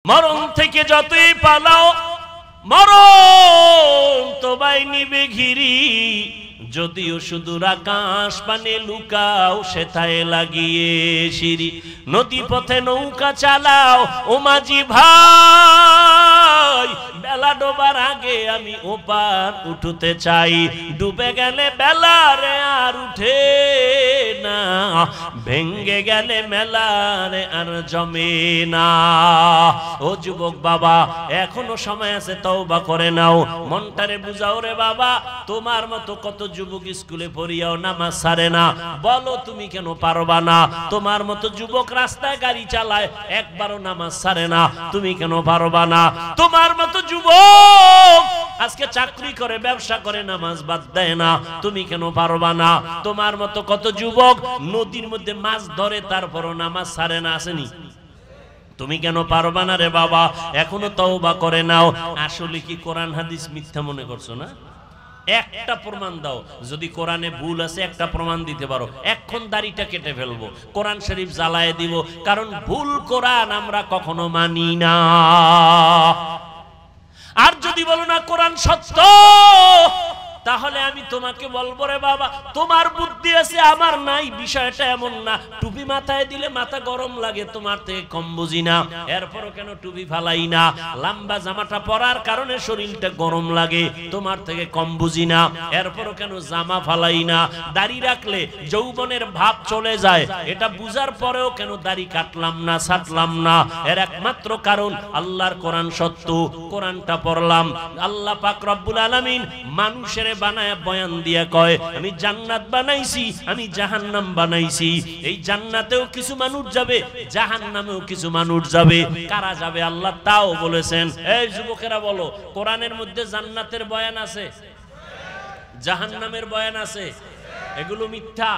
মরণ থেকে যতই পালাও মরণ তোমায় নিবে ঘিরি, যদিও সুদূর আকাশ পানে লুকাও সেথায় লাগিয়ে সিঁড়ি। নদী পথে নৌকা চালাও ও মাঝি ভাই, বেলা ডোবার আগে আমি ওপার উঠতে চাই। ডুবে গেলে বেলা রে আর উঠে না, ভেঙ্গে গেলে মেলা রে আর জমে না। ও যুবক বাবা, এখনো সময় আছে, তওবা করে নাও, মনটারে বুঝাও রে বাবা। তোমার মতো কত যুবক স্কুলে পড়িয়াও নামাজ ছাড়ে না, বলো তুমি কেন পারবা না? তোমার মতো যুবক রাস্তায় গাড়ি চালায়, একবারও নামাজ ছাড়ে না, তুমি কেন পারবা না? তোমার মতো যুবক আজকে চাকরি করে, ব্যবসা করে, নামাজ বাদ দেয় না, তুমি কেন পারবা না? তোমার মতো কত যুবক নদীর মধ্যে মাছ ধরে, তারপরও নামাজ ছাড়ে না, আসেনি? তুমি কেন পারবা না রে বাবা? এখনো তওবা করে নাও। আসলে কি কোরআন হাদিস মিথ্যা মনে করছো না? একটা প্রমাণ দাও, যদি কোরআনে ভুল আছে একটা প্রমাণ দিতে পারো, এখন দাড়িটা কেটে ফেলবো, কোরআন শরীফ জ্বালায় দিব, কারণ ভুল কোরআন আমরা কখনো মানি না। আর যদি বলো না কোরআন সত্য, তাহলে আমি তোমাকে বলবো রে বাবা, তোমার বুদ্ধি আছে আমার নাই, বিষয়টা এমন না। টুপি মাথায় দিলে মাথা গরম লাগে, তোমার থেকে কম বুঝি না, এরপরও কেন টুপি ফালাই না? লম্বা জামাটা পরার কারণে শরীরটা গরম লাগে, তোমার থেকে কম বুঝি না, এরপরও কেন জামা ফালাই না? দাড়ি রাখলে যৌবনের ভাব চলে যায়, এটা বুঝার পরেও কেন দাড়ি কাটলাম না, ছাটলাম না? এর একমাত্র কারণ আল্লাহর কোরআন সত্য, কোরআনটা পড়লাম। আল্লাহ পাক রব্বুল আলামিন মানুষের বানায় বয়ান দিয়া কয়, আমি জান্নাত বানাইছি, আমি জাহান্নাম বানাইছি। এই জান্নাতেও কিছু মানুষ যাবে, জাহান্নামেও কিছু মানুষ যাবে। কারা যাবে আল্লাহ তাও বলেছেন। এই যুবকেরা বলো, কোরআনের মধ্যে জান্নাতের বয়ান আছে, জাহান্নামের বয়ান আছে, এগুলো মিথ্যা।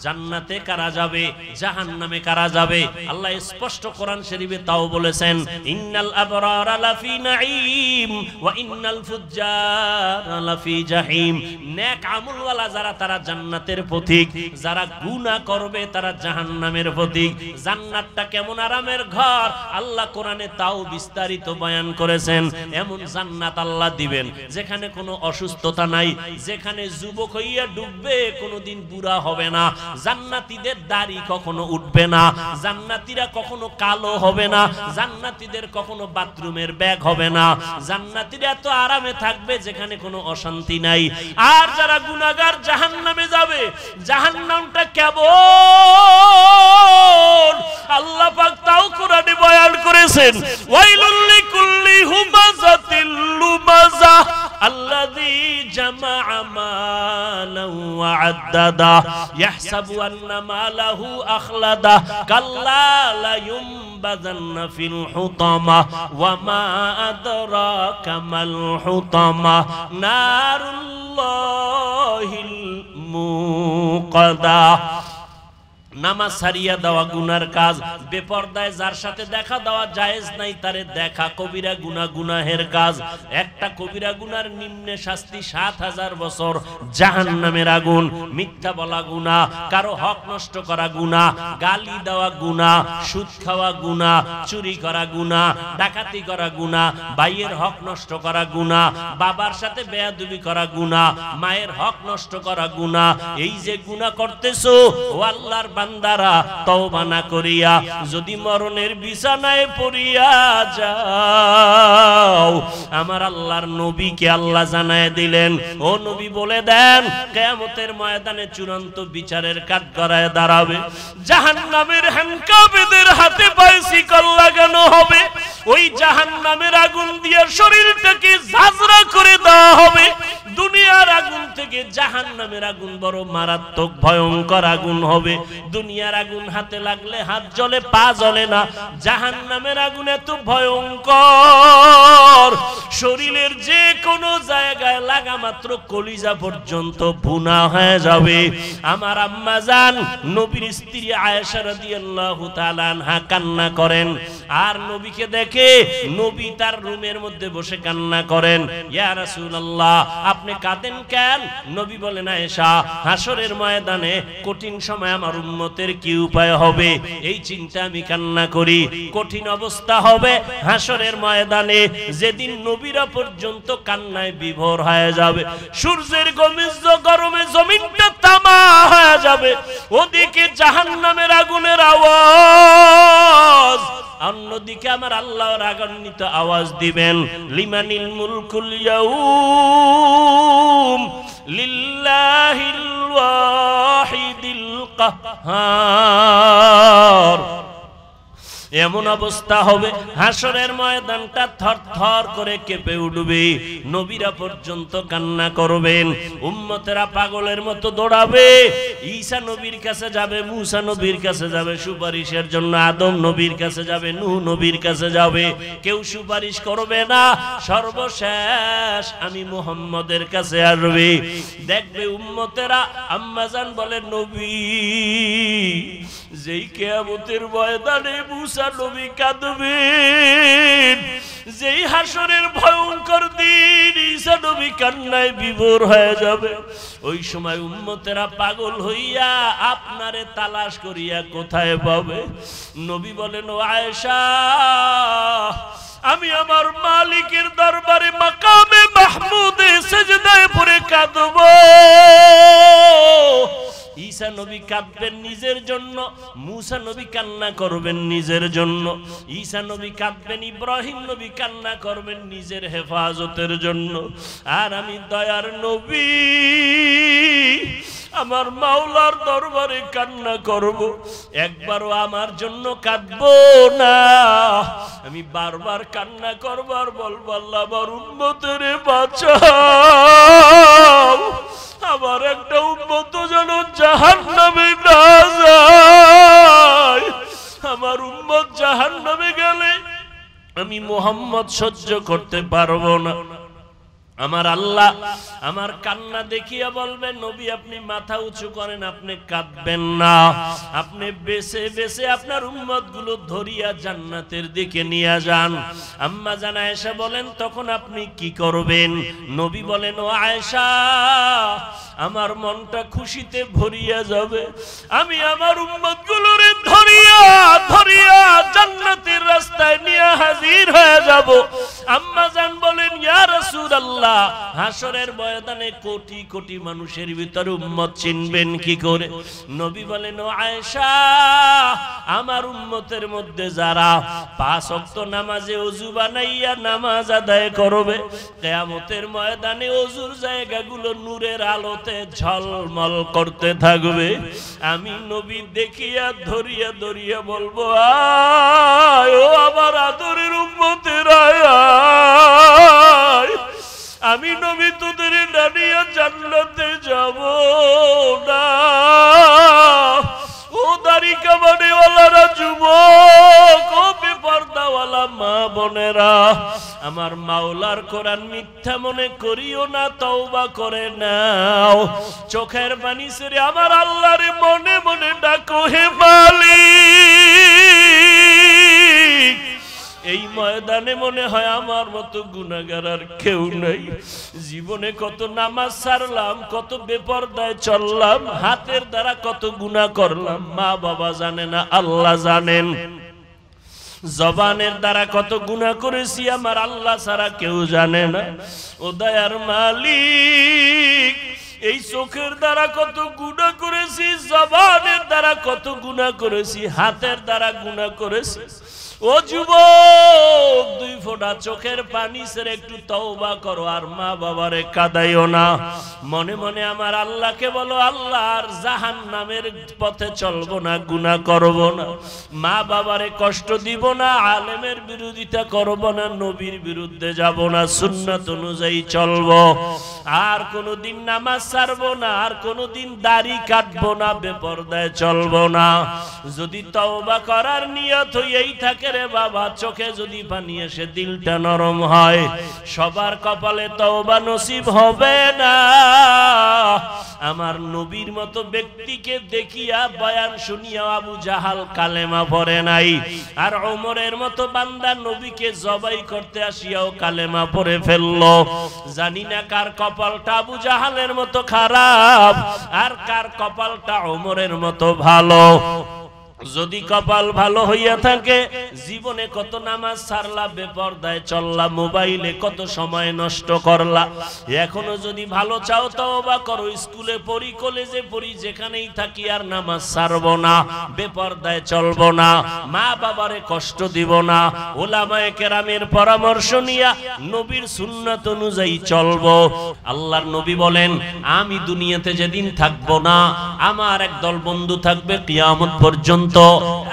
জান্নাতে কারা যাবে, জাহান্নামে কারা যাবে, আল্লাহ স্পষ্ট কোরআন শরীফে তাও বলেছেন, ইন্নাল আবরারা লাফি নাঈম ওয়া ইন্নাল ফুজ্জারা লাফি জাহিম। নেক আমলওয়ালা যারা তারা জান্নাতের পথিক, যারা গুনাহ করবে তারা জাহান্নামের পথিক। জান্নাতটা কেমন আরামের ঘর আল্লাহ কোরআনে তাও বিস্তারিত বয়ান করেছেন। এমন জান্নাত আল্লাহ দিবেন যেখানে কোনো অসুস্থতা নাই, যেখানে যুবক হইয়া ডুববে কোনোদিন বুড়া হবে না, জান্নাতীদের দাড়ি কখনো উঠবে না, জান্নাতীরা কখনো কালো হবে না, জান্নাতীদের কখনো বাথরুমের ব্যাগ হবে না, জান্নাতীরা এত আরামে থাকবে যেখানে কোনো অশান্তি নাই। আর যারা গুনাহগার জাহান্নামে যাবে, জাহান্নামটা কেমন আল্লাহ পাক তাও কোরআনে বয়ান করেছেন, ওয়াইলুল লিকুল্লি হুমাযাতিল লুমাযা আল্লাযী জামাআ মালান ওয়া আদ্দাদা ইয়াহসাবু আন্না মালাহু আখলাদা কাল্লা লা ইউনবাযান্না ফিল হুতামা ওয়া মা আদরাকা মাল হুতামা নারুল্লাহিল মুকাদা। নামাজ ছাড়িয়া দেওয়া গুনার কাজ, বেপরদায় যার সাথে দেখা দেওয়া জায়েজ নাই তারে দেখা কবিরা গুনাহ, গুনাহের কাজ। একটা কবিরা গুনার নিম্নে শাস্তি ৭০০০ বছর জাহান্নামের আগুন। মিথ্যা বলা গুনাহ, কারো হক নষ্ট করা গুনাহ, গালি দেওয়া গুনাহ, সুদ খাওয়া গুনাহ, চুরি করা গুনাহ, ডাকাতি করা গুনাহ, ভাইয়ের হক নষ্ট করা গুনাহ, বাবার সাথে বেয়াদবি করা গুনাহ, মায়ের হক নষ্ট করা গুনাহ। এই যে গুনাহ করতেছো ও আল্লাহর বান্দারা, তওবা না করিয়া যদি মরণের বিছানায় পড়িয়া যাও, আমার আল্লাহর নবীকে আল্লাহ জানায় দিলেন, ও নবী বলে দেন কিয়ামতের ময়দানে চূড়ান্ত বিচারের কাঠগড়ায় দাঁড়াবে, জাহান্নামের হ্যান্ডকাপেদের হাতে পায়ে শিকল লাগানো হবে, ওই জাহান্নামের আগুন দিয়ে শরীরটাকে ঝাঁঝরা করে দেওয়া হবে। দুনিয়ার আগুন থেকে জাহান্নামের আগুন বড় মারাত্মক ভয়ঙ্কর আগুন হবে। দুনিয়ার আগুন হাতে লাগলে হাত জ্বলে, পা জ্বলে না, জাহান্নামের আগুন এত ভয়ঙ্কর শরীরের যে কোনো জায়গায় লাগা মাত্র কলিজা পর্যন্ত ভুনা হয়ে যাবে। আমার আম্মা জান নবীর স্ত্রী আয়েশা রাদিয়াল্লাহু তাআলা আনহা কান্না করেন, আর নবীকে দেখে নবী তার রুমের মধ্যে বসে কান্না করেন। ইয়া রাসূলুল্লাহ, আপনি কাঁদেন কেন? নবী বলেন, আয়েশা, হাসরের ময়দানে কঠিন সময় আমার উম্মতের কি উপায় হবে এই চিন্তা আমি কান্না করি। কঠিন অবস্থা হবে হাসরের ময়দানে, যেদিন নবীরা পর্যন্ত কান্নায় বিভোর হয়ে যাবে। সূর্যের গরমে জমিনটা তামা হয়ে যাবে, ওদিকে জাহান্নামের আগুনের আওয়াজ, অন্যদিকে আমার আল্লাহ রাগান্বিত আওয়াজ দিবেন, লিমানিল মুলকুল ইয়াউম লিল্লাহিল ওয়াহিদিল কাহ্হার। এমন অবস্থা হবে হাসরের ময়দানটা থরথর করে কেঁপে উঠবে, নবীরা পর্যন্ত কান্না করবেন, উম্মতেরা পাগলের মতো দৌড়াবে। ঈসা নবীর কাছে যাবে, মুসা নবীর কাছে যাবে সুপারিশের জন্য, আদম নবীর কাছে যাবে, নূহ নবীর কাছে যাবে, কেউ সুপারিশ করবে না। সর্বশেষ আমি মুহাম্মদের কাছে আসবে, দেখবে উম্মতেরা। আম্মাজান বলে, নবী, যেই কিয়ামতের ময়দানে মুসা নবী কাঁদবেন, যেই হাসরের ভয়ঙ্কর দিন ঈসা নবী কান্নায় বিভোর হয়ে যাবে, ওই সময় উম্মতেরা পাগল হইয়া আপনারে তালাশ করিয়া কোথায় পাবে? নবী বলেন, ও আয়েশা, আমি আমার মালিকের দরবারে মাকামে মাহমুদে সিজদায় পড়ে কাঁদব। ঈসা নবী কাঁদবেন নিজের জন্য, মুসা নবী কান্না করবেন নিজের জন্য, ঈসা নবী কাঁদবেন, ইব্রাহিম নবী কান্না করবেন নিজের হেফাজতের জন্য। আর আমি দয়ার নবী আমার মাওলার দরবারে কান্না করব, একবারও আমার জন্য কাঁদবো না। আমি বারবার কান্না করব আর বলবো, আল্লাহ আমার উম্মতের বাঁচাও, আমার একটা উম্মত যেন জাহান্নামে না যায়। আমার উম্মত জাহান্নামে গেলে আমি মুহাম্মদ সহ্য করতে পারবো না। আমার আল্লাহ আমার কান্না দেখিয়া বলবেন, নবী আপনি মাথা উঁচু করেন, আপনি কাঁদবেন না, আপনি বেছে বেছে আপনার উম্মত গুলো ধরিয়া জান্নাতের দিকে নিয়ে যান। আম্মা জান আয়েশা বলেন, তখন আপনি কি করবেন? নবী বলেন, ও আয়েশা, আমার মনটা খুশিতে ভরিয়া যাবে, আমি আমার উম্মত গুলোরে ধরিয়া ধরিয়া জান্নাতের রাস্তায় নিয়ে হাজির হয়ে যাব। আম্মা জান বলেন, ইয়া রাসূলুল্লাহ, হাসরের ময়দানে কোটি কোটি মানুষের ভিতরে উম্মত চিনবেন কি করে? নবী বলেন, ও আয়েশা, আমার উম্মতের মধ্যে যারা 5 ওয়াক্ত নামাজে ওযু বানাইয়া নামাজ আদায় করবে, কিয়ামতের ময়দানে ওযুর জায়গাগুলো নূরের আলোতে ঝলমল করতে থাকবে। আমি নবী দেখিয়া ধরিয়া ধরিয়া বলবো, আয় ও আমার আদরের উম্মতের আয়, আমি নবী তোদের ডানিয়া জান্নাতে যাব না। ও দাড়ি কামানেওয়ালারা, যুবক, ও বেপরদাওয়ালা মা বোনেরা, আমার মাওলার কোরআন মিথ্যা মনে করিও না, তওবা করে নাও। চোখের পানি ছেড়ে আমার আল্লাহরে মনে মনে ডাকো, হে মালিক। এই ময়দানে মনে হয় আমার মতো গুনাহগার আর কেউ নাই। জীবনে কত নামাজ ছাড়লাম, কত বেপরদায় চললাম, হাতের দ্বারা কত গুনাহ করলাম, মা বাবা জানে না, আল্লাহ জানেন। জবানের দ্বারা কত গুনাহ করেছি, আমার আল্লাহ ছাড়া কেউ জানে না। ও দয়ার মালিক, এই চোখের দ্বারা কত গুনাহ করেছি, জবানের দ্বারা কত গুনাহ করেছি, হাতের দ্বারা গুনাহ করেছি। ও যুবক, 2 ফোঁটা চোখের পানি ছেড়ে একটু তওবা করো, আর মা বাবারে কাঁদাইও না। মনে মনে আমার আল্লাহকে বলো, আল্লাহ আর জাহান্নামের পথে চলবো না, গুনাহ করব না, মা বাবারে কষ্ট দিব না, আলেমের বিরোধিতা করব না, নবীর বিরুদ্ধে যাব না, সুন্নাত অনুযায়ী চলবো, আর কোনোদিন নামাজ ছাড়বো না, আর কোনোদিন দাড়ি কাটবো না, বেপরদায় চলবো না। যদি তওবা করার নিয়ত হইয়াই থাকে রে বাবা, চোখে যদি পানি এসে দিল দিলটা নরম হয়। সবার কপালে তওবা নসিব হবে না। আমার নবীর মতো ব্যক্তিকে দেখিয়া বয়ান শুনিয়া আবু জাহাল কালেমা পড়ে নাই, আর ওমরের মতো বান্দা নবীকে জবাই করতে আসিয়াও কালেমা পড়ে ফেললো। জানি না কার কপালটা আবু জাহালের মতো খারাপ আর কার কপালটা ওমরের মতো ভালো। যদি কপাল ভালো হইয়া থাকে, জীবনে কত নামাজ ছাড়লা, বেপরদায় চললা, মোবাইলে কত সময় নষ্ট করলা। এখনো যদি ভালো চাও তওবা করো, স্কুলে পড়ি, কলেজে পড়ি, যেখানেই থাকি আর নামাজ ছাড়বো না, বেপরদায় চলবো না, মা বাবারে কষ্ট দিব না, ওলামায়ে কেরামের পরামর্শ নিয়া নবীর সুন্নাত অনুযায়ী চলবো। আল্লাহর নবী বলেন, আমি দুনিয়াতে যেদিন থাকবো না, আমার একদল বন্ধু থাকবে কিয়ামত পর্যন্ত।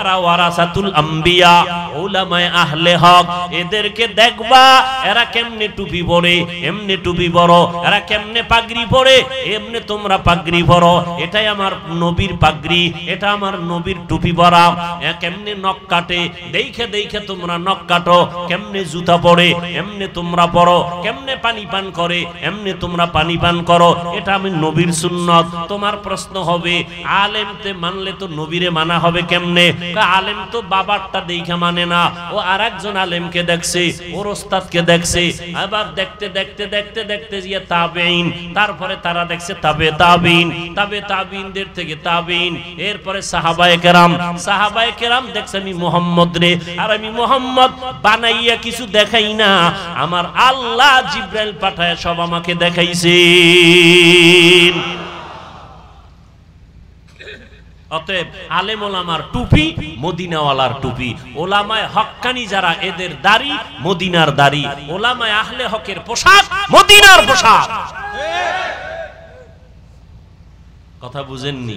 এরা ওয়ারাসাতুল আম্বিয়া, উলামায়ে আহলে হক। এদেরকে দেখবা এরা কেমনে টুপি পরে, এমনি টুপি পরো, এরা কেমনে পাগড়ি পরে, এমনি তোমরা পাগড়ি পরো। এটাই আমার নবীর পাগড়ি, এটা আমার নবীর টুপি পরা। কেমনে নখ কাটে, দেখে দেখে তোমরা নখ কাটো, কেমনে জুতা পরে এমনি তোমরা পরো, কেমনে পানি পান করে এমনি তোমরা পানি পান করো। এটা আমি নবীর সুন্নত। তোমার প্রশ্ন হবে, আলেমতে মানলে তো নবীরে মানা হবে কেমনে? আলেম তো বাবারটা দেখে মানে না, ও আরেকজন আলেমকে দেখছে, ওর ওস্তাদকে দেখছে, আবার দেখতে দেখতে দেখতে দেখতে গিয়ে তাবেঈন, তারপরে তারা দেখছে তাবে তাবিন, তাবে তাবিনদের থেকে তাবিন, এরপরে সাহাবায়ে কেরাম, সাহাবায়ে কেরাম দেখছে আমি মুহাম্মদ রে, আর আমি মুহাম্মদ বানাইয়া কিছু দেখাই না, আমার আল্লাহ জিবরাইল পাঠায় সব আমাকে দেখাইছেন। অতএব আলেম ওলামার টুপি মদিনাওয়ালার টুপি, ওলামায়ে হক্কানি যারা এদের দাড়ি মদিনার দাড়ি, ওলামায়ে আহলে হকের পোশাক মদিনার পোশাক। কথা বুঝেননি?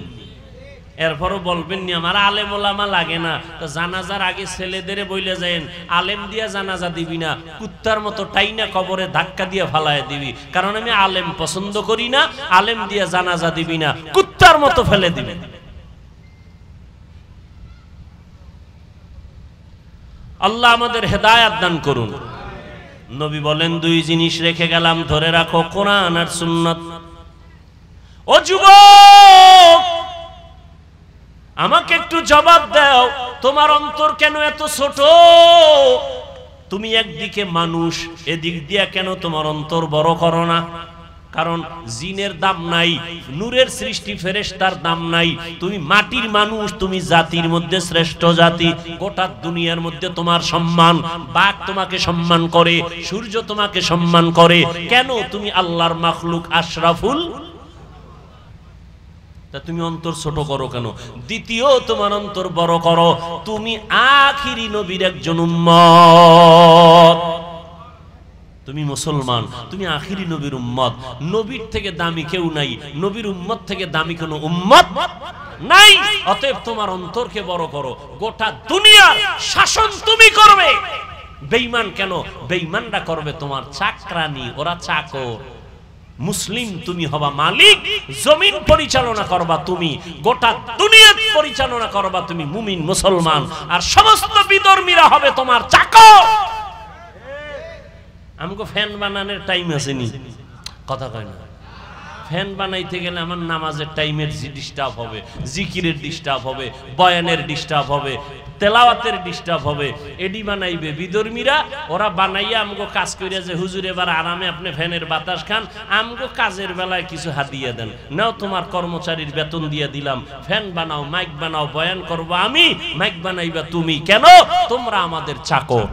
এরপরও বলবেন নি আমার আলেম ওলামা লাগে না, তো জানাজার আগে ছেলেদের বইলে যায়েন আলেম দিয়া জানাজা দিবি না, কুত্তার মতো টাইনা কবরে ধাক্কা দিয়ে ফালায় দিবি, কারণ আমি আলেম পছন্দ করি না, আলেম দিয়া জানাজা দিবি না, কুত্তার মতো ফেলে দিবি। আল্লাহ আমাদের হেদায়াত দান করুন। নবী বলেন, দুই জিনিস রেখে গেলাম, ধরে রাখো, কোরআন আর সুন্নাত। ও যুবক, আমাকে একটু জবাব দাও, তোমার অন্তর কেন এত ছোট? তুমি একদিকে মানুষ, এদিক দিয়া কেন তোমার অন্তর বড় করো না? কারণ জিনের দাম নাই, নূরের সৃষ্টি ফেরেশতার দাম নাই, তুমি মাটির মানুষ, তুমি জাতির মধ্যে শ্রেষ্ঠ জাতি, গোটা দুনিয়ার মধ্যে তোমার সম্মান, বাঘ তোমাকে সম্মান করে, সূর্য তোমাকে সম্মান করে, কেন তুমি আল্লাহর মাখলুক আশরাফুল? তা তুমি অন্তর ছোট করো কেন? দ্বিতীয়, তোমার অন্তর বড় করো, তুমি আখিরি নবীর একজন উম্মত, তুমি মুসলমান, তুমি আখিরি নবীর উম্মত। নবীর থেকে দামি কেউ নাই, নবীর উম্মত থেকে দামি কোনো উম্মত নাই। অতএব তোমার অন্তরকে বড় করো, গোটা দুনিয়ার শাসন তুমি করবে। বেঈমান কেন? বেঈমানরা করবে তোমার চাকরানি, ওরা চাকর। মুসলিম তুমি হবা মালিক, জমিন পরিচালনা করবা তুমি, গোটা দুনিয়া পরিচালনা করবা তুমি, মুমিন মুসলমান, আর সমস্ত বিধর্মীরা হবে তোমার চাকর। আমাকে ফ্যান বানানোর টাইম আসেনি, কথা কয় না। ফ্যান বানাইতে গেলে আমার নামাজের টাইমের ডিস্টার্ব হবে, জিকিরের ডিস্টার্ব হবে, বয়ানের ডিস্টার্ব হবে, তেলাওয়াতের ডিস্টার্ব হবে। এডি বানাইবে বিধর্মীরা, ওরা বানাইয়া আমগো কাজ করিয়া যে হুজুর এবার আরামে আপনি ফ্যানের বাতাস খান, আমগো কাজের বেলায় কিছু হাদিয়া দেন, নাও তোমার কর্মচারীর বেতন দিয়ে দিলাম, ফ্যান বানাও, মাইক বানাও, বয়ান করবো আমি, মাইক বানাইবা তুমি, কেন? তোমরা আমাদের চাকর।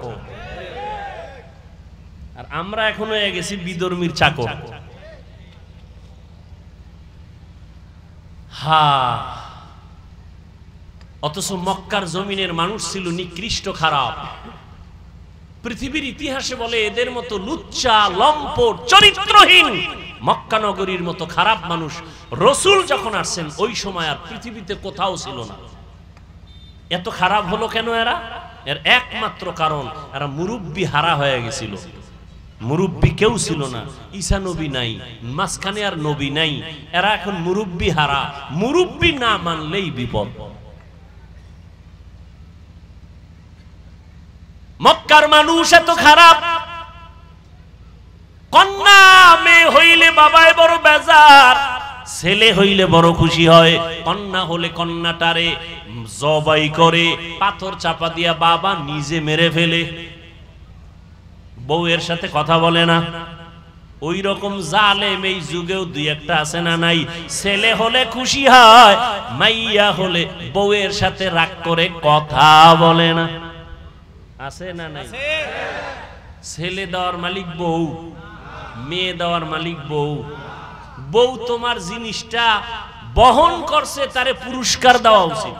আর আমরা এখন হয়ে গেছি বিধর্মীর চাকর। অথচ মক্কার জমিনের মানুষ ছিল নিকৃষ্ট, খারাপ। পৃথিবীর ইতিহাসে বলে এদের মতো লুচ্চা, লম্পট, চরিত্রহীন মক্কা নগরীর মতো খারাপ মানুষ রাসূল যখন আসছেন ওই সময় আর পৃথিবীতে কোথাও ছিল না। এত খারাপ হলো কেন এরা? এর একমাত্র কারণ, এরা মুরব্বি হারা হয়ে গেছিল। মুরব্বি কেউ ছিল না, ঈসা নবী নাই, মাঝখানে আর নবী নাই, এরা এখন মুরব্বি হারা। মুরব্বি না মানলেই বিপদ। মক্কার মানুষ এত খারাপ, কন্যা মেয়ে হইলে বাবায় বড় বেজার, ছেলে হইলে বড় খুশি হয়। কন্যা হলে কন্যাটারে জবাই করে পাথর চাপা দিয়া বাবা নিজে মেরে ফেলে, বউয়ের সাথে কথা বলে না। ওই রকম জালেম এই যুগেও দুই একটা আছে না নাই? ছেলে হলে খুশি হয়, মাইয়া হলে বউয়ের সাথে রাগ করে কথা বলে না, আছে না নাই? ছেলে দেওয়ার মালিক বউ, মেয়ে দেওয়ার মালিক বউ। বউ তোমার জিনিসটা বহন করছে, তারে পুরস্কার দেওয়া উচিত।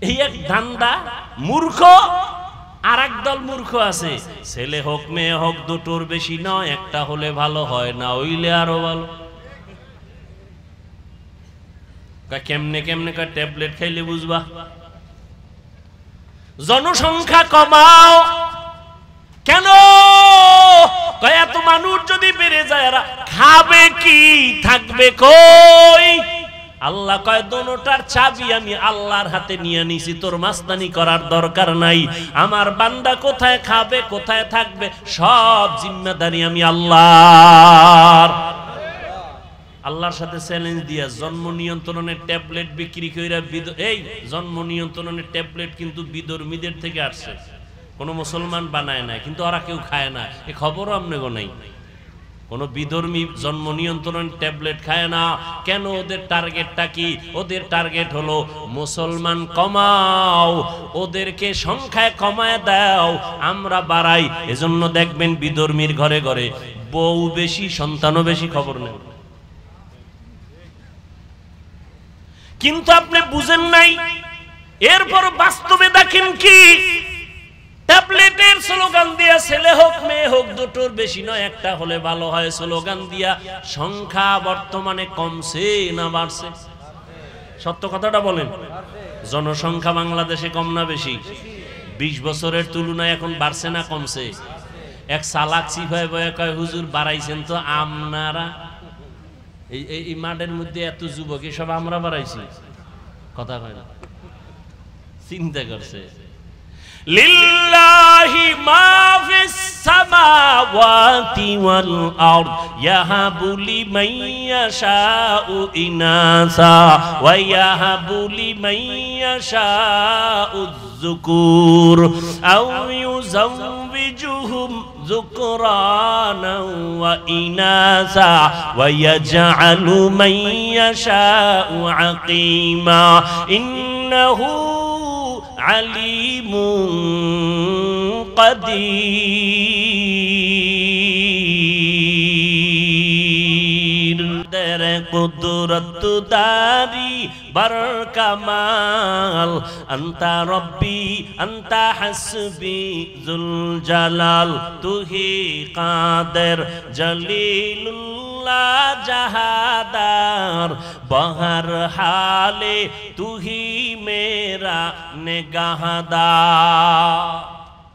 এই এক ধান্দা, মূর্খ আর একদল মূর্খ আছে, ছেলে হোক মেয়ে হোক দুটোর বেশি নয়, একটা হলে ভালো হয়, না হইলে আরো ভালো। কেমনে কেমনে ট্যাবলেট খাইলে বুঝবা। জনসংখ্যা কমাও কেন? এত মানুষ যদি বেড়ে যায় এরা খাবে কি, থাকবে কই? আল্লাহ কয় দোনোটার চাবি আমি আল্লাহর হাতে নিয়ে নিছি, তোর মাস্তানি করার দরকার নাই। আমার বান্দা কোথায় খাবে কোথায় থাকবে সব জিম্মেদারি আমি আল্লাহর। আল্লাহর সাথে চ্যালেঞ্জ দিয়া জন্ম নিয়ন্ত্রণের ট্যাবলেট বিক্রি কইরা, এই জন্ম নিয়ন্ত্রণের ট্যাবলেট কিন্তু বিধর্মীদের থেকে আসছে, কোন মুসলমান বানায় না, কিন্তু ওরা কেউ খায় না, এ খবরও আপনাকে নাই। কোন বিধর্মী জন্ম নিয়ন্ত্রণ ট্যাবলেট খায় না কেন? ওদের টার্গেটটা কি? ওদের টার্গেট হলো মুসলমান কমাও, ওদেরকে সংখ্যায় কমায় দাও, আমরা বাড়াই। এজন্য দেখবেন বিধর্মীর ঘরে ঘরে বউ বেশি, সন্তানও বেশি, খবর নেই। কিন্তু আপনি বুঝেন নাই, এরপর বাস্তবে দেখেন কি? ট্যাবলেটের স্লোগান দিয়া ছেলে হোক মেয়ে হোক দুটোর বেশি নয়, একটা হলে ভালো হয় স্লোগান দিয়া সংখ্যা বর্তমানে কমছে না বাড়ছে? সত্য কথাটা বলেন। জনসংখ্যা বাংলাদেশে কম না বেশি? 20 বছরের তুলনায় এখন বাড়ছে না কমছে? এক সালাক সিফায় বয়ে কয় হুজুর বাড়াইছেন তো আপনারা। এই মাঠের মধ্যে এত যুবক, এসব আমরা বাড়াইছি? কথা কয় না, চিন্তা করছে। লিল্লাহি মা ফিস সামাওয়াতি ওয়াল আরদ ইয়াহাবু লিমান ইয়াশাউ ইনাসা ওয়া ইয়াহাবু লিমান ইয়াশাউ যুকুর আও ইউযাওবিজুহুম যুকরানা ওয়া ইনাসা ওয়া ইয়াজআলু মান ইয়াশাউ আকিমা ইন্নাহু আলিমুন কাদির। তেরে কুদরত দারি বার কামাল, আন্তা রব্বি আন্তা হাসবি জুল জালাল, তুহি কাদের জলিলুল্লাহ জাহাদার, বহর হালে তুহি মেরা নেগাহদার।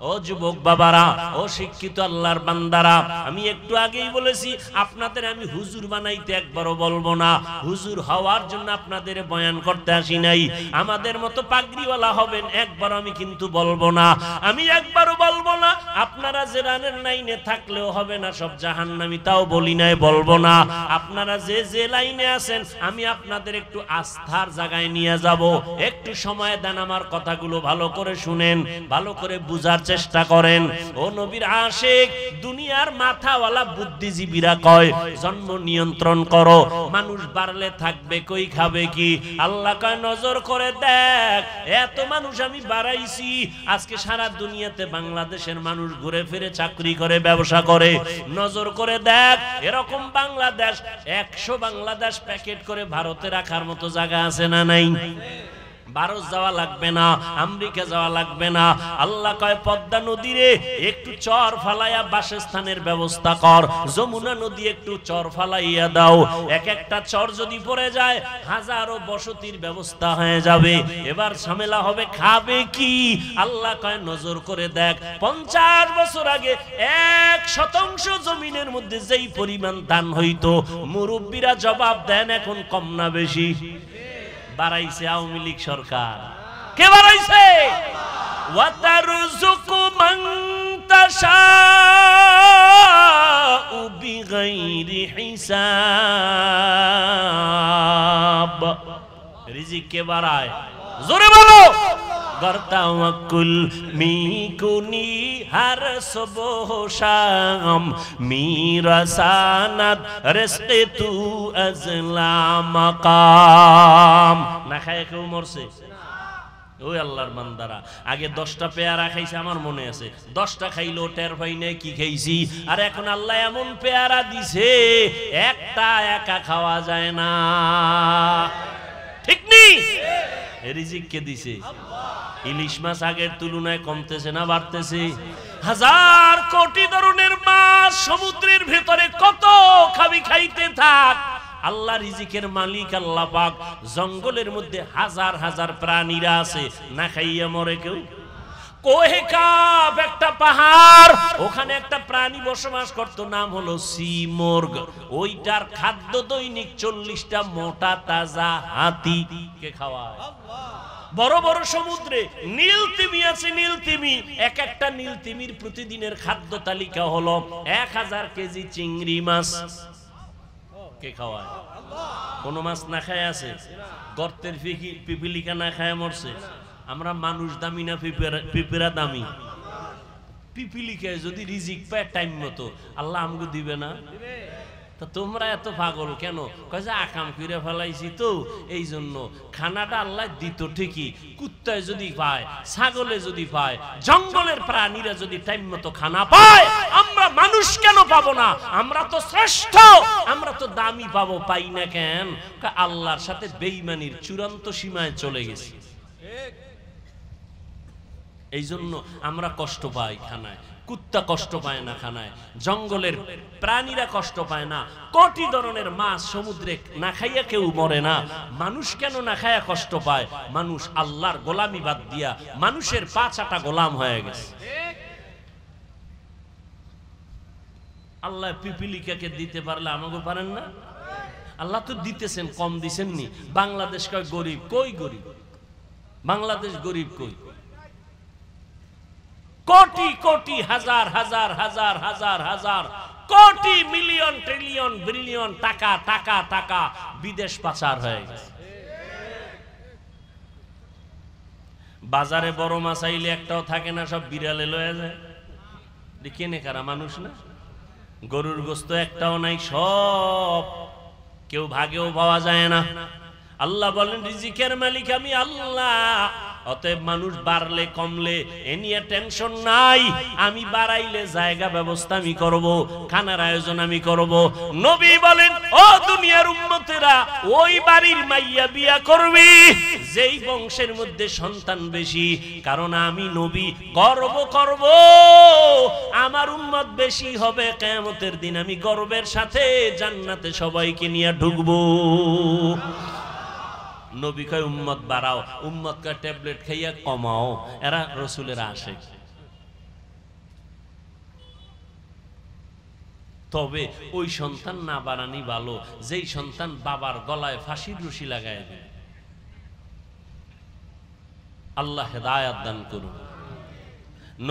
ও যুবক বাবারা, ও শিক্ষিত আল্লাহর বান্দারা, আমি একটু আগেই বলেছি আপনাদের আমি হুজুর বানাইতে একবারও বলবো না, হুজুর হওয়ার জন্য আপনাদের বয়ান করতে আসি নাই। আমাদের মতো পাগড়িওয়ালা হবেন একবার আমি কিন্তু বলবো না, আমি একবারও বলবো না আপনারা যে রানের লাইনে থাকলেও হবে না সব জাহান্নামী, তাও বলি নাই, বলবো না। আপনারা যে যে লাইনে আছেন আমি আপনাদের একটু আস্থার জায়গায় নিয়ে যাব, একটু সময় দেন, আমার কথাগুলো ভালো করে শুনেন, ভালো করে বুঝার চেষ্টা করেন। ও নবীর আশিক, দুনিয়ার মাথাওয়ালা বুদ্ধিজীবীরা কয় জন্ম নিয়ন্ত্রণ করো, মানুষ বাড়লে থাকবে কই, খাবে কি? আল্লাহ কয় নজর করে দেখ, এত মানুষ আমি বাড়াইছি, আজকে সারা দুনিয়াতে বাংলাদেশের মানুষ ঘুরে ফিরে চাকরি করে, ব্যবসা করে, নজর করে দেখ এরকম বাংলাদেশ 100 বাংলাদেশ প্যাকেট করে ভারতে রাখার মতো জায়গা আছে না নাই? ভারত যাওয়া লাগবে না, আমেরিকা যাওয়া লাগবে না। আল্লাহ কয় পদ্মা নদীরে একটু চর ফালাইয়া বাসস্থানের ব্যবস্থা কর, যমুনা নদী একটু চর ফালাইয়া দাও, এক একটা চর যদি পড়ে যায় হাজারো বসতির ব্যবস্থা হয়ে যাবে। এবার ঝামেলা হবে খাবে কি? আল্লাহ কয় নজর করে দেখ, 50 বছর আগে 1% জমিনের মধ্যে যেই পরিমাণ ধান হইতো, মুরব্বীরা জবাব দেন এখন কম না বেশি? বাড়াইছে আওয়ামী লীগ সরকার। কে বানাইছে? ওয়াতারযুকু মান তাশাউ বিগাইরি হিসাব। রিজিক কে বাড়ায়? জোরে বলো। গরতাওয়াক্কুল মিকুনি হর সুবহ শাম মিরাসানাত রিজকে তু আজলা মাকাম। না খায় কেউ মরছে? ওই আল্লাহর বান্দারা আগে 10টা পেয়ারা খাইছে, আমার মনে আছে। 10টা খাইলো, টের পাই নাই কি খাইছি। আর এখন আল্লাহ এমন পেয়ারা দিছে একটা একা খাওয়া যায় না। ঠিক নেই? রিজিক কে দিছে? ইলিশ মাছ আগের তুলনায় কমতেছে না বাড়তেছে? হাজার কোটি ধরনের মাছ সমুদ্রের ভেতরে, কত খাবি খাইতে থাক। আল্লাহ রিজিকের মালিক আল্লাহ পাক। জঙ্গলের মধ্যে হাজার হাজার প্রাণীরা আছে, না খাইয়া মরে কেউ। কোহে কাব একটা পাহাড়, ওখানে একটা প্রাণী বসবাস করত, নাম হলো সিমর্গ। ওইটার খাদ্য দৈনিক 40টা মোটা তাজা হাতি কে খাওয়ায়। বড় বড় সমুদ্রে নীল তিমি আছে, নীল তিমি, এক একটা নীল তিমির প্রতিদিনের খাদ্য তালিকা হলো 1000 কেজি চিংড়ি মাছ। কে খাওয়ায়? কোন মাছ না খায় আছে? গর্তের পিপিলিকা না খায় মরছে? আমরা মানুষ দামি না পিপিরা দামি? পিপিলিকায় যদি রিজিক পায় টাইম মতো, আল্লাহ আমগো দিবে না? তা তোমরা এত পাগল কেন? কয় যে আকাম করে ফেলাইছি তো এই জন্য। খানাটা আল্লাহ দিত ঠিকই, কুত্তায় যদি পায়, ছাগলে যদি পায়, জঙ্গলের প্রাণীরা যদি টাইম মতো খানা পায়, আমরা মানুষ কেন পাবো না? আমরা তো শ্রেষ্ঠ, আমরা তো দামি পাবো, পাই না কেন? আল্লাহর সাথে বেঈমানির চূড়ান্ত সীমায় চলে গেছি, এই জন্য আমরা কষ্ট পাই খানায়। কুত্তা কষ্ট পায় না খানায়, জঙ্গলের প্রাণীরা কষ্ট পায় না। কোটি ধরনের মাছ সমুদ্রে না খাইয়া কেউ মরে না। মানুষ কেন না খাইয়া কষ্ট পায়? মানুষ আল্লাহর গোলামি বাদ দিয়া মানুষের 5 গোলাম হয়ে গেছে। আল্লাহ পিপিলিকাকে দিতে পারলে আমাকে পারেন না? আল্লাহ তো দিতেছেন, কম দিছেন নি? বাংলাদেশ কয় গরিব, কই গরিব? বাংলাদেশ গরিব কই? কোটি কোটি হাজার হাজার হাজার হাজার হাজার কোটি মিলিয়ন ট্রিলিয়ন বিলিয়ন টাকা টাকা টাকা বিদেশ পাচার হয়ে গেছে। বাজারে বড় মাছ আইলে একটাও থাকে না, সব বিড়ালে লয়ে যায়। কেনে কারা? মানুষ না? গরুর গোস্ত একটাও নাই, সব কেউ ভাগেও পাওয়া যায় না। আল্লাহ বলেন রিজিকের মালিক আমি আল্লাহ। অতএব মানুষ বাড়লে কমলে এ নিয়ে টেনশন নাই। আমি বাড়াইলে জায়গা ব্যবস্থা আমি করব, খানার আয়োজন আমি করব। নবী বলেন ও দুনিয়ার উম্মতেরা, ওই বাড়ির মাইয়া বিয়া করবি যেই বংশের মধ্যে সন্তান বেশি, কারণ আমি নবী গর্ব করব আমার উম্মত বেশি হবে। কিয়ামতের দিন আমি গর্বের সাথে জান্নাতে সবাইকে নিয়ে ঢুকবো। নবী কয় উম্মত বাড়াও, উম্মত কয় ট্যাবলেট খাইয়া কমাও। এরা রসুলের আশিক। তবে ওই সন্তান না বাড়ানি ভালো যেই সন্তান বাবার গলায় ফাঁসির রশি লাগায় দেয়। আল্লাহ হেদায়াত দান করুন।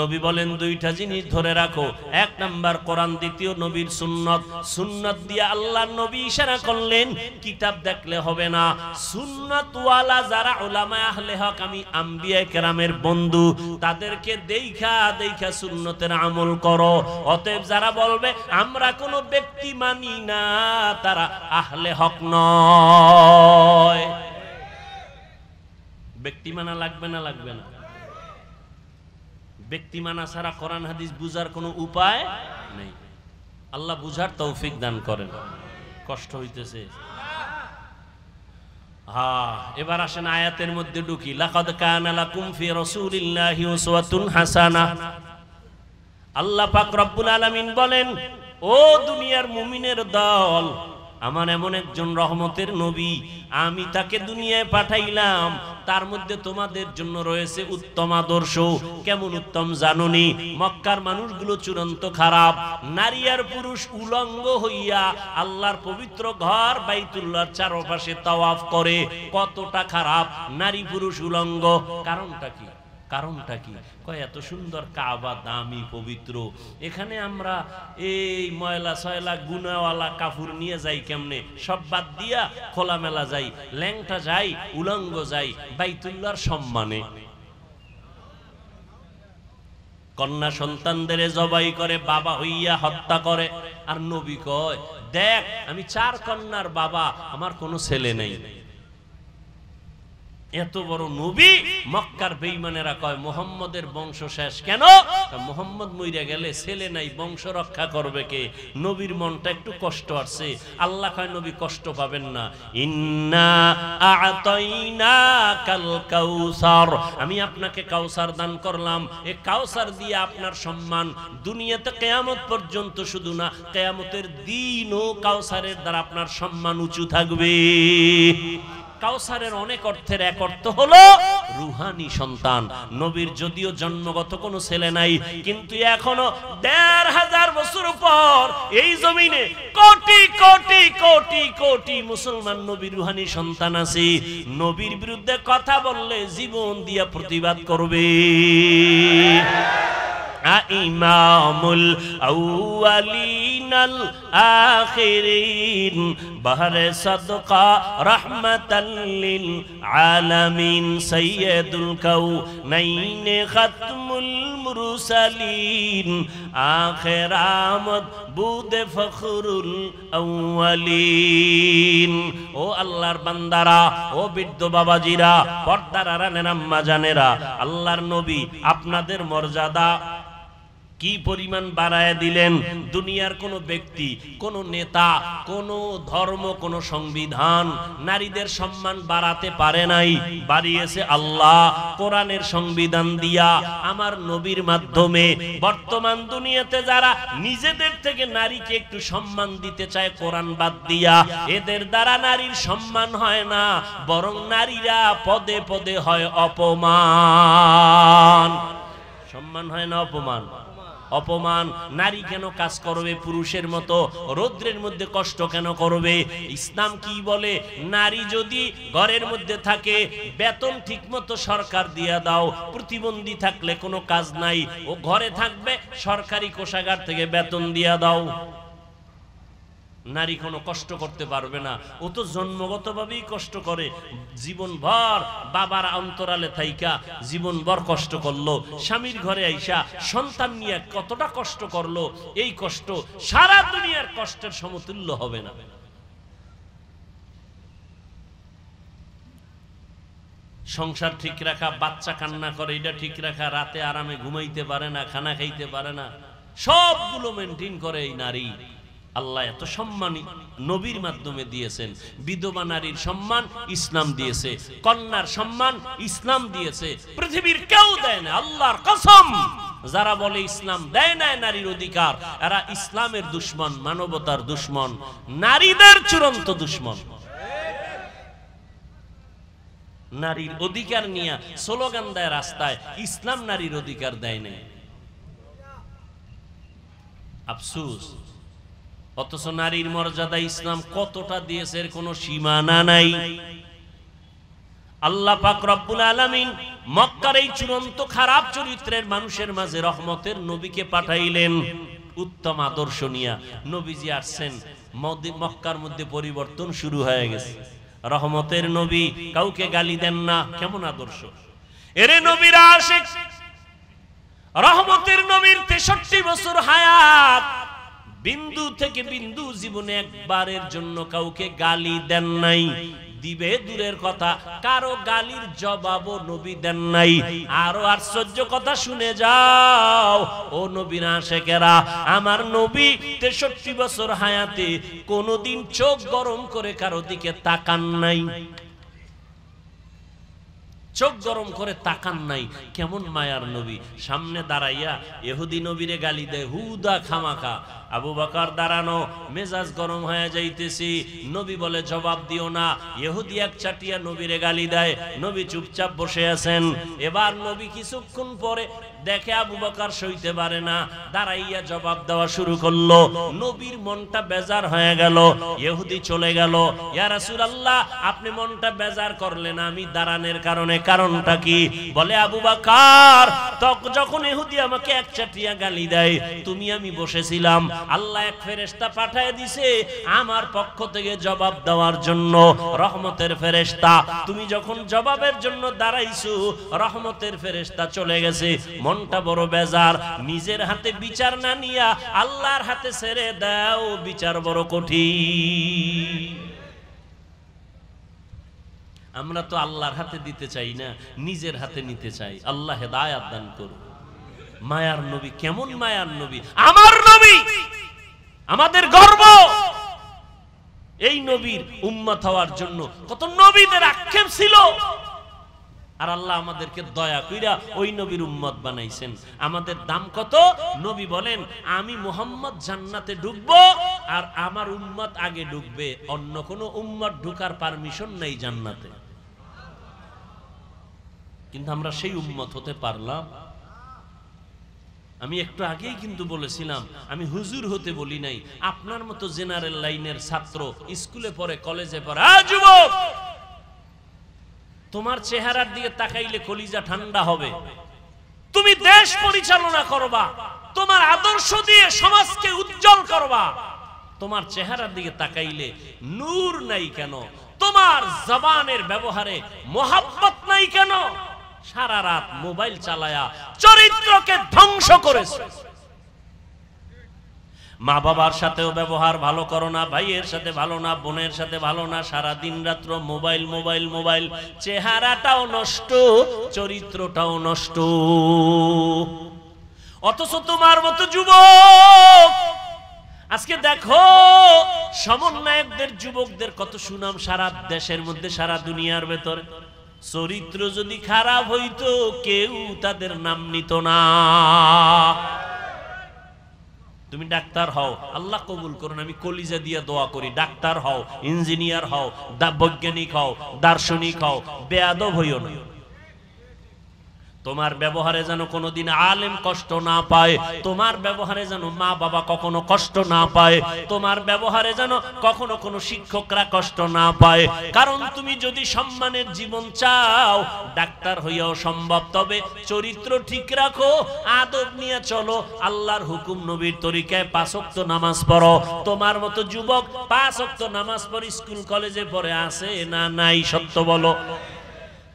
নবী বলেন 2টা জিনিস ধরে রাখো, 1 নাম্বার কোরআন, দ্বিতীয় নবীর সুন্নত। সুন্নত দিয়ে আল্লাহ নবী ইশারা করলেন কিতাব দেখলে হবে না, সুন্নত ওয়ালা যারা উলামা আহলে হক, আমি আম্বিয়া কেরামের বন্ধু, তাদেরকে দেখা দেখা সুন্নতের আমল করো। অতএব যারা বলবে আমরা কোনো ব্যক্তি মানি না, তারা আহলে হক নয়। ব্যক্তি মানা লাগবে না? লাগবে না? ব্যক্তি মানা ছাড়া কোরআন হাদিস বুঝার কোনো উপায় নেই। আল্লাহ বুঝার তৌফিক দান করেন। কষ্ট হইতেছে? হ্যাঁ, এবার আসেন আয়াতের মধ্যে ঢুকি। লাকাদ কানা লাকুম ফি রাসূলিল্লাহি উসওয়াতুন হাসানাহ। আল্লাহ পাক রব্বুল আলামিন বলেন ও দুনিয়ার মুমিনের দল, আমার এমন একজন রহমতের নবী, আমি তাকে দুনিয়ায় পাঠাইলাম তার মধ্যে তোমাদের জন্য রয়েছে উত্তম আদর্শ। কেমন উত্তম জানুনি? মক্কার মানুষগুলো চূড়ান্ত খারাপ, নারী আর পুরুষ উলঙ্গ হইয়া আল্লাহর পবিত্র ঘর বাইতুল্লাহর চারপাশে তাওয়াফ করে। কতটা খারাপ, নারী পুরুষ উলঙ্গ। কারণটা কি? কারণটা কি? কয় এত সুন্দর কাবা, দামি পবিত্র, এখানে আমরা এই ময়লা সয়লা গুনাওয়ালা কাপড় নিয়ে যাই কেমনে? সব বাদ দিয়া খোলামেলা যাই, ল্যাংটা যাই, উলঙ্গ যাই বাইতুল্লাহর সম্মানে। কন্যা সন্তানদের জবাই করে, বাবা হইয়া হত্যা করে। আর নবী কয় দেখ আমি 4 কন্যার বাবা, আমার কোনো ছেলে নেই। এত বড় নবী, মক্কার বেঈমানেরা কয় মুহাম্মদের বংশ শেষ। কেন? মুহাম্মদ মইরা গেলে ছেলে নাই, বংশ রক্ষা করবে কে? নবীর মনটা একটু কষ্ট আসছে। আল্লাহ কয় নবী কষ্ট পাবেন না। ইন্না আ'তাইনাকাল কাউসার, আমি আপনাকে কাউসার দান করলাম। এই কাউসার দিয়ে আপনার সম্মান দুনিয়াতে কিয়ামত পর্যন্ত, শুধু না কিয়ামতের দিনও কাউসারের দ্বারা আপনার সম্মান উঁচু থাকবে। কাউসারের অনেক অর্থের এক অর্থ হলো রুহানি সন্তান। নবীর যদিও জন্মগত কোনো ছেলে নাই, কিন্তু এখনো ১৫০০ বছর পর এই জমিনে কোটি কোটি কোটি কোটি মুসলমান নবীর রুহানি সন্তান আছে। নবীর বিরুদ্ধে কথা বললে জীবন দিয়া প্রতিবাদ করবে। ইমামুল আউয়ালিনাল আখিরিন বাহরে সাদকা রাহমাতাল লিল আলামিন সাইয়্যিদুল কাউনাইন খাতমুল মুরসালিন আখির আমদ বুদে ফখরুল আউয়ালিন। ও আল্লাহর বান্দারা, ও বৃদ্ধ বাবাজিরা, পর্দার আড়ালের আম্মা জানেরা, আল্লাহর নবী আপনাদের মর্যাদা কি পরিমাণ বাড়ায় দিলেন। দুনিয়ার কোন ব্যক্তি, কোন নেতা, কোন ধর্ম, কোন সংবিধান নারীদের সম্মান বাড়াতে পারে নাই। বাড়িয়েছে আল্লাহ কোরআনের সংবিধান দিয়া, আমার নবীর মাধ্যমে। বর্তমান দুনিয়াতে যারা নিজেদের থেকে নারীকে একটু সম্মান দিতে চায় কোরআন বাদ দিয়া, এদের দ্বারা নারীর সম্মান হয় না, বরং নারীরা পদে পদে হয় অপমান। সম্মান হয় না, অপমান। অপমান। নারী কেন কাজ করবে পুরুষের মতো? রৌদ্রের মধ্যে কষ্ট কেন করবে? ইসলাম কি বলে? নারী যদি ঘরের মধ্যে থাকে, বেতন ঠিকমতো সরকার দিয়া দাও। প্রতিবন্ধী থাকলে কোনো কাজ নাই, ও ঘরে থাকবে, সরকারি কোষাগার থেকে বেতন দিয়া দাও। নারী কোনো কষ্ট করতে পারবে না, ও তো জন্মগতভাবেই কষ্ট করে। জীবনভর বাবার অন্তরালে থাইকা জীবনভর কষ্ট করলো, স্বামীর ঘরে আইসা সন্তান নিয়ে কতটা কষ্ট করলো, এই কষ্ট সারা দুনিয়ার কষ্টের সমতুল্য হবে না। সংসার ঠিক রাখা, বাচ্চা কান্না করে এটা ঠিক রাখা, রাতে আরামে ঘুমাইতে পারে না, খানা খাইতে পারে না, সবগুলো মেনটেন করে এই নারী। আল্লাহ এত সম্মান নবীর মাধ্যমে দিয়েছেন। বিধবা নারীর সম্মান ইসলাম দিয়েছে, কন্যার সম্মান ইসলাম দিয়েছে। পৃথিবীর কেউ দেয় না, আল্লাহর কসম। যারা বলে ইসলাম দেয় না নারীর অধিকার, এরা ইসলামের দুশমন, মানবতার দুশমন, নারীদের চূড়ান্ত দুশমন। নারীর অধিকার নিয়ে স্লোগান দেয় রাস্তায়, ইসলাম নারীর অধিকার দেয় না। আফসোস। অথচ নারীর মর্যাদা ইসলাম কতটা দিয়েছে এর কোনো সীমানা নাই। আল্লাহ পাক রব্বুল আলামিন মক্কার এই চূড়ান্ত খারাপ চরিত্রের মানুষের মাঝে রহমতের নবীকে পাঠাইলেন। উত্তম আদর্শ নিয়ে নবীজি আসছেন, মক্কার মধ্যে পরিবর্তন শুরু হয়ে গেছে। রহমতের নবী, কাউকে গালি দেন না। কেমন আদর্শ! এরে নবীর আশিক, রহমতের নবীর 63 বছর হায়াত, বিন্দু থেকে বিন্দু জীবনে একবারের জন্য কাউকে গালি দেন নাই। দিবে দূরের কথা, কারো গালির জবাবও নবী দেন নাই। আরো আশ্চর্য কথা শুনে যাও ও নবীর আশিকেরা, আমার নবী 63 বছর হায়াতে কোনদিন চোখ গরম করে কারো দিকে তাকান নাই। চোখ গরম করে তাকান নাই। কেমন মায়ার নবী, সামনে দাঁড়াইয়া ইহুদি নবীরে গালি দেয় হুদা খামাকা। আবু বকর দাঁড়ানো, মেজাজ গরম হয়ে যাইতেছি। নবী বলে জবাব দিও না। ইহুদি এক চাটিয়া নবীরে গালি দেয়, নবী চুপচাপ বসে আছেন। এবার নবী কিছুক্ষণ পরে দেখে আবু বকর সইতে পারে না, দাঁড়াইয়া জবাব দেওয়া শুরু করলো। নবীর মনটা বেজার হয়ে গেল। ইহুদি চলে গেল। ইয়া রাসূলুল্লাহ, আপনি মনটা বেজার করলেন, আমি দাঁড়ানোর কারণে, কারণটা কি? বলে আবু বকর, যখন ইহুদি আমাকে এক চাটিয়া গালি দেয়, তুমি আমি বসেছিলাম, আল্লাহ এক ফেরেশতা পাঠিয়ে দিয়েছে আমার পক্ষ থেকে জবাব দেওয়ার জন্য, রহমতের ফেরেশতা। তুমি যখন জবাবের জন্য দাঁড়াইছো, রহমতের ফেরেশতা চলে গেছে। মনটা বড় বেজার। নিজের হাতে বিচার না নিয়া আল্লাহর হাতে ছেড়ে দাও, বিচার বড় কঠিন। আমরা তো আল্লাহর হাতে দিতে চাই না, নিজের হাতে নিতে চাই। আল্লাহ হেদায়েত দান করুন। মায়ার নবী, কেমন মায়ার নবী, আমার নবী, আমাদের গর্ব। এই নবীর উম্মত হওয়ার জন্য কত নবীদের আক্ষেপ ছিল, আর আল্লাহ আমাদেরকে দয়া কইরা ওই নবীর উম্মত বানাইছেন। আমাদের দাম কত? নবী বলেন, আমি মুহাম্মদ জান্নাতে ঢুকবো আর আমার উম্মত আগে ঢুকবে, অন্য কোন উম্মত ঢুকার পারমিশন নাই জান্নাতে। কিন্তু আমরা সেই উম্মত হতে পারলাম? আমি একটু আগেই কিন্তু বলেছিলাম, আমি হুজুর হতে বলি নাই, আপনার মতো জেনারেল লাইনের ছাত্র, স্কুলে পড়ে, কলেজে পড়ে। যুবক, তোমার চেহারার দিকে তাকাইলে কলিজা ঠান্ডা হবে। তুমি দেশ পরিচালনা করবা, তোমার আদর্শ দিয়ে সমাজকে উজ্জ্বল করবা। তোমার চেহারার দিকে তাকাইলে নূর নাই কেন? তোমার জবানের ব্যবহারে মোহাব্বত নাই কেন? সারা রাত মোবাইল চালায়া চরিত্রকে ধ্বংস করেছে। মা বাবার সাথেও ব্যবহার ভালো করো না, ভাইয়ের সাথে ভালো না, বোনের সাথে ভালো না, সারা দিন রাত্র মোবাইল মোবাইল মোবাইল। চেহারাটাও নষ্ট, চরিত্রটাও নষ্ট। অথচ তোমার মতো যুবক আজকে দেখো, সমন্বয়কদের যুবকদের কত সুনাম সারা দেশের মধ্যে, সারা দুনিয়ার ভেতরে। চরিত্র যদি খারাপ হইতো কেউ তাদের নাম নিত না। তুমি ডাক্তার হও, আল্লাহ কবুল করুন, আমি কলিজা দিয়ে দোয়া করি। ডাক্তার হও, ইঞ্জিনিয়ার হও, বৈজ্ঞানিক হও, দার্শনিক হও, বেয়াদব হইও না। তোমার ব্যবহারে যেন কোনোদিন আলেম কষ্ট না পায়, তোমার ব্যবহারে যেন মা বাবা কখনো কষ্ট না পায়, তোমার ব্যবহারে যেন কখনো কোনো শিক্ষকরা কষ্ট না পায়। কারণ তুমি যদি সম্মানের জীবন চাও, ডাক্তার হইয়াও সম্ভব, তবে চরিত্র ঠিক রাখো, আদব নিয়ে চলো, আল্লাহর হুকুম নবীর তরিকায় 5 ওয়াক্ত নামাজ পড়ো। তোমার মতো যুবক 5 ওয়াক্ত নামাজ পড়ে স্কুল কলেজে পড়ে আছে না নাই? সত্য বলো।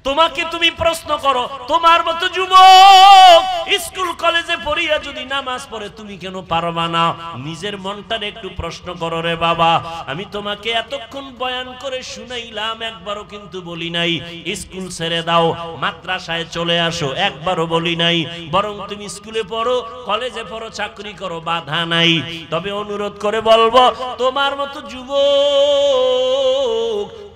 তোমাকে তুমি প্রশ্ন করো, তোমার মতো যুবক স্কুল কলেজে পড়িয়া যদি নামাজ পড়ে, তুমি কেন পারবা না? নিজের মনটার একটু প্রশ্ন করো রে বাবা। আমি তোমাকে এতক্ষণ বয়ান করে শুনাইলাম, একবারও কিন্তু বলি নাই স্কুল ছেড়ে দাও, মাদ্রাসায় চলে আসো, একবারও বলি নাই। বরং তুমি স্কুলে পড়ো, কলেজে পড়ো, চাকরি করো, বাধা নাই। তবে অনুরোধ করে বলবো, তোমার মতো যুবক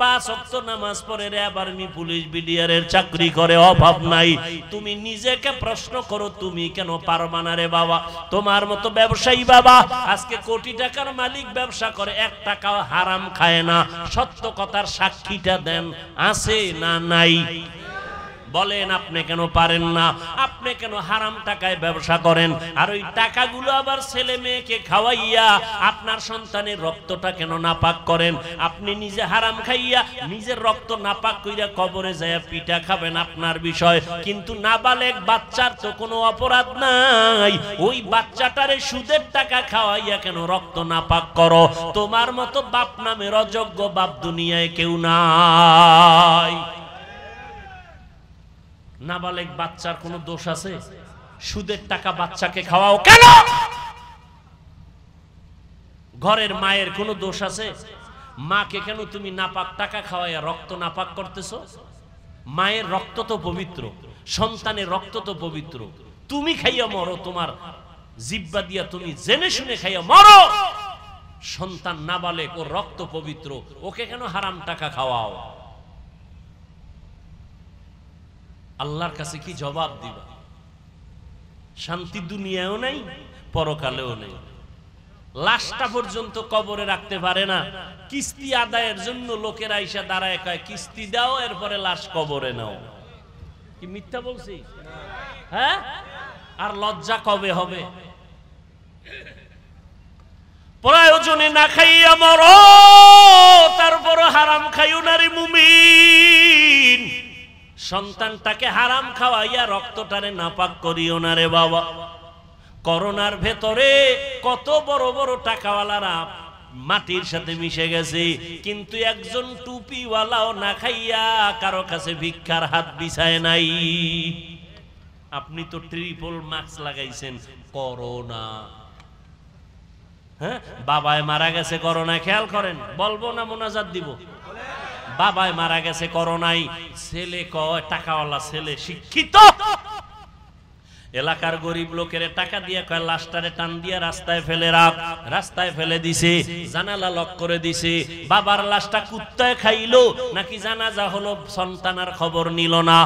5 ওয়াক্ত নামাজ পড়ে র্যাব, আর্মি, পুলিশ, বিডিআরের চাকরি করে, অভাব নাই। তুমি নিজেকে প্রশ্ন করো, তুমি কেন পারবা না রে বাবা? তোমার মতো ব্যবসায়ী বাবা আজকে কোটি টাকার মালিক, ব্যবসা করে, 1 টাকাও হারাম খায় না। সত্য কথার সাক্ষীটা দেন, আছে না নাই? বলেন, আপনি কেন পারেন না? আপনি কেন হারাম টাকায় ব্যবসা করেন? আর ওই টাকাগুলো আবার ছেলে মেয়েকে খাওয়াইয়া আপনার সন্তানের রক্তটা কেন নাপাক করেন? আপনি নিজে হারাম খাইয়া নিজের রক্ত নাপাক কইরা কবরে যায় পিঠা খাবেন, আপনার বিষয়। কিন্তু নাবালেগ বাচ্চার তো কোনো অপরাধ নাই, ওই বাচ্চাটারে সুদের টাকা খাওয়াইয়া কেন রক্ত নাপাক করো? তোমার মতো বাপ নামের অযোগ্য বাপ দুনিয়ায় কেউ নাই। নাবালেগ বাচ্চার কোনো দোষ আছে? সুদের টাকা বাচ্চাকে খাওয়াও কেন? ঘরের মায়ের কোনো দোষ আছে? মাকে কেন তুমি নাপাক টাকা খাওয়াইয়া রক্ত নাপাক করতেছো? মায়ের রক্ত তো পবিত্র, সন্তানের রক্ত তো পবিত্র। তুমি খাইয়া মরো, তোমার জিহ্বা দিয়া তুমি জেনে শুনে খাইয়া মরো। সন্তান নাবালেগ, ওর রক্ত পবিত্র, ওকে কেন হারাম টাকা খাওয়াও? আল্লাহর কাছে কি জবাব দিবা? শান্তি দুনিয়ায়ও নাই, পরকালেও নেই। লাশটা পর্যন্ত কবরে রাখতে পারে না, কিস্তি আদায়ের জন্য লোকেরা এসে দাঁড়ায় কয় কিস্তি দাও, এরপরে লাশ কবরে নাও। কি মিথ্যা বলছি? হ্যাঁ? আর লজ্জা কবে হবে? প্রয়োজনে না খাইয়া মরো, তারপর হারাম খাইও না রে মুমিন। সন্তানটাকে হারাম খাওয়াইয়া রক্তটারে নাপাক করিও না রে বাবা। করোনার ভেতরে কত বড় বড় টাকাওয়ালারা মাটির সাথে মিশে গেছে, কিন্তু একজন টুপিওয়ালাও না খাইয়া কারো কাছে ভিক্ষার হাত বিছায় নাই। আপনি তো ট্রিপল মাস্ক লাগাইছেন করোনা। হ্যাঁ, বাবায় মারা গেছে করোনায়, খেয়াল করেন, বলবো না মোনাজাত দিব? বাবায় মারা গেছে করোনায়, ছেলে কয় টাকাওয়ালা ছেলে, শিক্ষিত এলাকার গরিব লোকের টাকা দিয়ে কয় লাশটারে টান দিয়ে রাস্তায় ফেলে রাখ। রাস্তায় ফেলে দিছে, জানালা লক করে দিছে। বাবার লাশটা কুত্তায় খাইলো নাকি জানাজা হলো, সন্তানার খবর নিল না।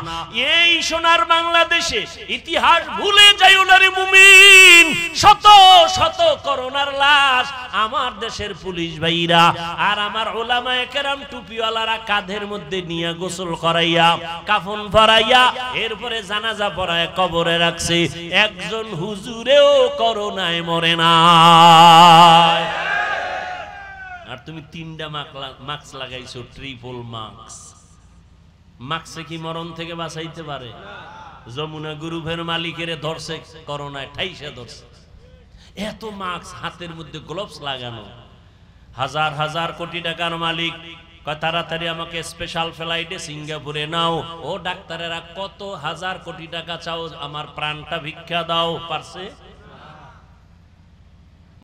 এই সোনার বাংলাদেশে ইতিহাস ভুলে যাইও না রে মুমিন। শত শত করোনার লাশ আমার দেশের পুলিশ ভাইরা আর আমার ওলামায়ে কেরাম টুপিওয়ালারা কাঁধের মধ্যে নিয়ে গোসল করাইয়া কাফন পরাইয়া এরপরে জানাজা পড়ায় কবরে রাখছে। একজন হুজুরেও করোনায় মরে না। আর তুমি 3টা মাস্ক লাগাইছো, ট্রিপল মাস্ক। মাস্কে কি মরণ থেকে বাঁচাইতে পারে? যমুনা গ্রুপের মালিকের ধরছে করোনায়, ঠাইসে ধরছে। এত মাস্ক, হাতের মধ্যে গ্লোভস লাগানো। হাজার হাজার কোটি টাকার মালিক কয় তাড়াতাড়ি আমাকে স্পেশাল ফ্লাইটে সিঙ্গাপুরে নাও। ও ডাক্তারেরা কত হাজার কোটি টাকা চাও, আমার প্রাণটা ভিক্ষা দাও, পারছে?